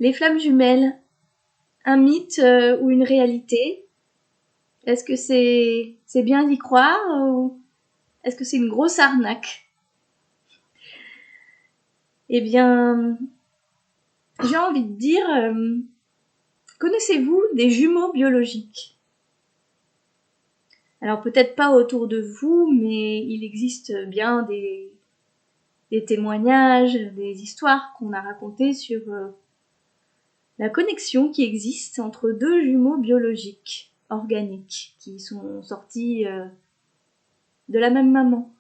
Les flammes jumelles, un mythe ou une réalité? Est-ce que c'est bien d'y croire ou est-ce que c'est une grosse arnaque? Eh bien, j'ai envie de dire, connaissez-vous des jumeaux biologiques? Alors peut-être pas autour de vous, mais il existe bien des témoignages, des histoires qu'on a racontées sur la connexion qui existe entre deux jumeaux biologiques, organiques, qui sont sortis de la même maman.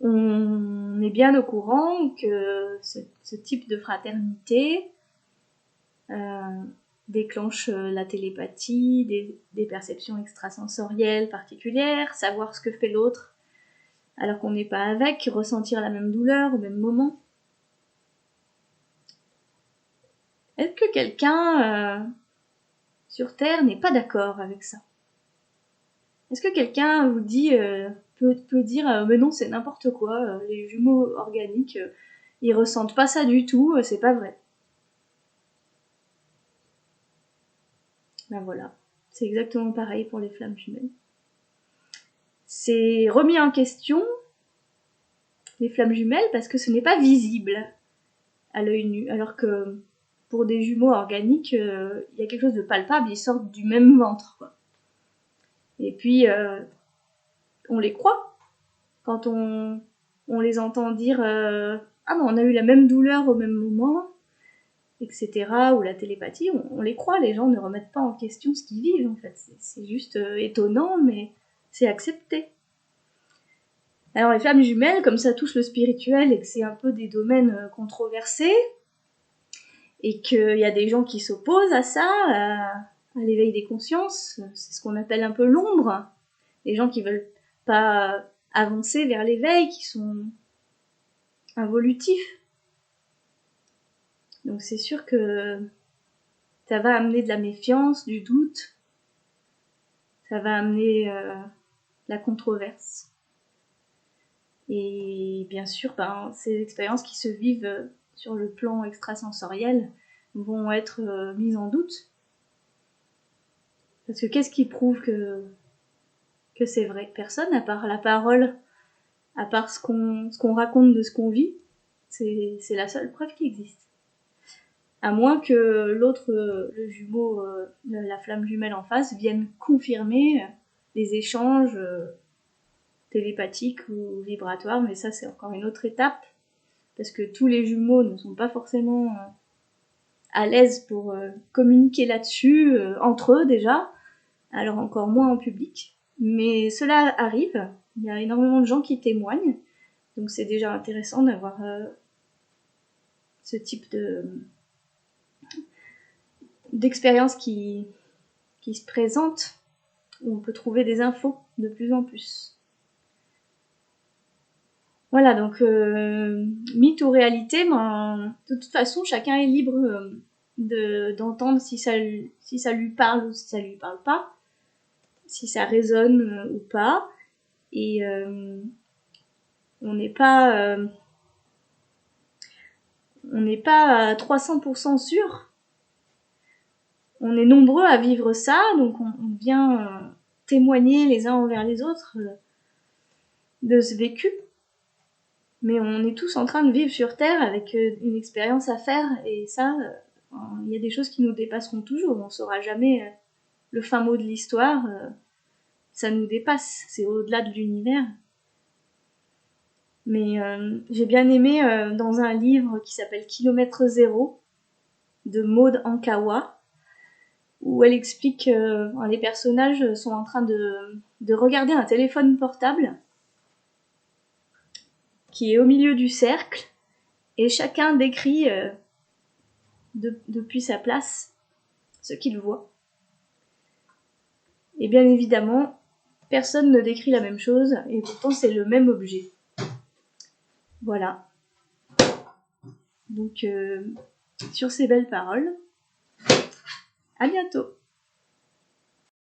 On est bien au courant que ce type de fraternité déclenche la télépathie, des perceptions extrasensorielles particulières, savoir ce que fait l'autre alors qu'on n'est pas avec, ressentir la même douleur au même moment. Est-ce que quelqu'un sur Terre n'est pas d'accord avec ça? Est-ce que quelqu'un vous dit, peut dire mais non, c'est n'importe quoi, les jumeaux organiques, ils ressentent pas ça du tout, c'est pas vrai. Ben voilà, c'est exactement pareil pour les flammes jumelles. C'est remis en question, les flammes jumelles, parce que ce n'est pas visible à l'œil nu, alors que pour des jumeaux organiques, il y a quelque chose de palpable, ils sortent du même ventre, quoi. Et puis, on les croit quand on les entend dire ah non, on a eu la même douleur au même moment, etc. Ou la télépathie, on les croit, les gens ne remettent pas en question ce qu'ils vivent en fait. C'est juste étonnant, mais c'est accepté. Alors les flammes jumelles, comme ça touche le spirituel et que c'est un peu des domaines controversés, et qu'il y a des gens qui s'opposent à ça, à l'éveil des consciences, c'est ce qu'on appelle un peu l'ombre, les gens qui veulent pas avancer vers l'éveil, qui sont involutifs. Donc c'est sûr que ça va amener de la méfiance, du doute, ça va amener la controverse. Et bien sûr, ces expériences qui se vivent sur le plan extrasensoriel vont être mises en doute. Parce que qu'est-ce qui prouve que c'est vrai? Personne, à part la parole, à part ce qu'on raconte de ce qu'on vit, c'est la seule preuve qui existe. À moins que l'autre, le jumeau, la flamme jumelle en face, vienne confirmer les échanges télépathiques ou vibratoires, mais ça c'est encore une autre étape, parce que tous les jumeaux ne sont pas forcément à l'aise pour communiquer là-dessus, entre eux déjà, alors encore moins en public, mais cela arrive, il y a énormément de gens qui témoignent, donc c'est déjà intéressant d'avoir ce type d'expérience qui se présente, où on peut trouver des infos de plus en plus. Voilà, donc mythe ou réalité, de toute façon, chacun est libre d'entendre si ça lui parle ou si ça lui parle pas, si ça résonne ou pas, et on n'est pas à 300% sûr. On est nombreux à vivre ça, donc on vient témoigner les uns envers les autres de ce vécu. Mais on est tous en train de vivre sur Terre avec une expérience à faire, et ça, il y a des choses qui nous dépasseront toujours. On saura jamais le fin mot de l'histoire, ça nous dépasse, c'est au-delà de l'univers. Mais j'ai bien aimé dans un livre qui s'appelle Kilomètre Zéro de Maud Ankawa, où elle explique les personnages sont en train de regarder un téléphone portable qui est au milieu du cercle, et chacun décrit depuis sa place ce qu'il voit. Et bien évidemment, personne ne décrit la même chose, et pourtant c'est le même objet. Voilà. Donc, sur ces belles paroles, à bientôt.